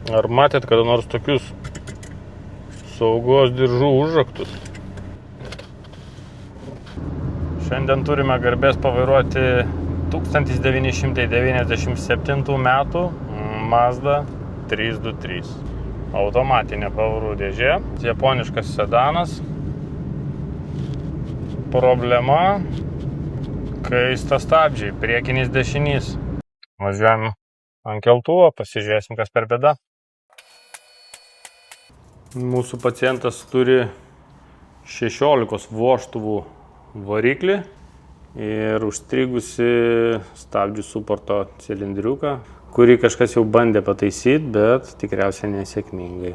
Ar matėt kada nors tokius saugos diržų užraktus? Šiandien turime garbės pavairuoti 1997 metų Mazda 323. Automatinė pavarų dėžė, japoniškas sedanas. Problema – kaista stabdžiai, priekinis dešinys. Važiuojam ant keltuvo, pasižiūrėsim, kas per bėda. Mūsų pacientas turi 16 vožtuvų variklį ir užstrigusi stabdžių suporto cilindriuką, kurį kažkas jau bandė pataisyti, bet tikriausiai nesėkmingai.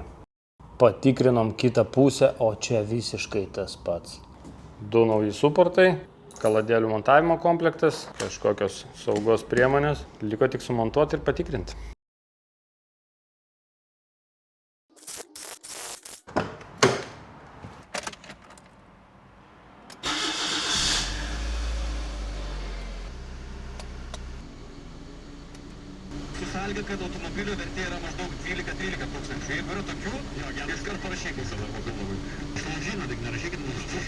Patikrinom kitą pusę, o čia visiškai tas pats. 2 nauji suportai, kaladėlių montavimo komplektas, kažkokios saugos priemonės. Liko tik sumontuoti ir patikrinti. Su sąlyga, kad automobilio vertė yra maždaug 12-13 tūkstančių. Jeigu yra tokių, iškart parašykit savo automobilui. Aš žinau, tik nerašykit mūsų.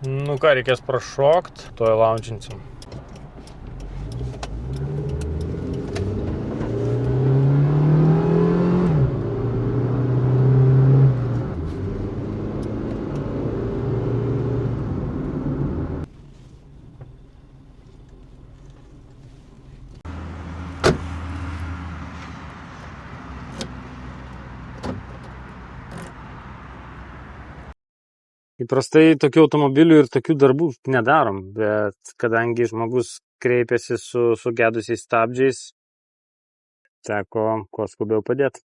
Nu ką, reikės prašokt, tuoj launčinsim. Įprastai tokių automobilių ir tokių darbų nedarom, bet kadangi žmogus kreipėsi su sugedusiais stabdžiais, teko kuo skubiau padėti.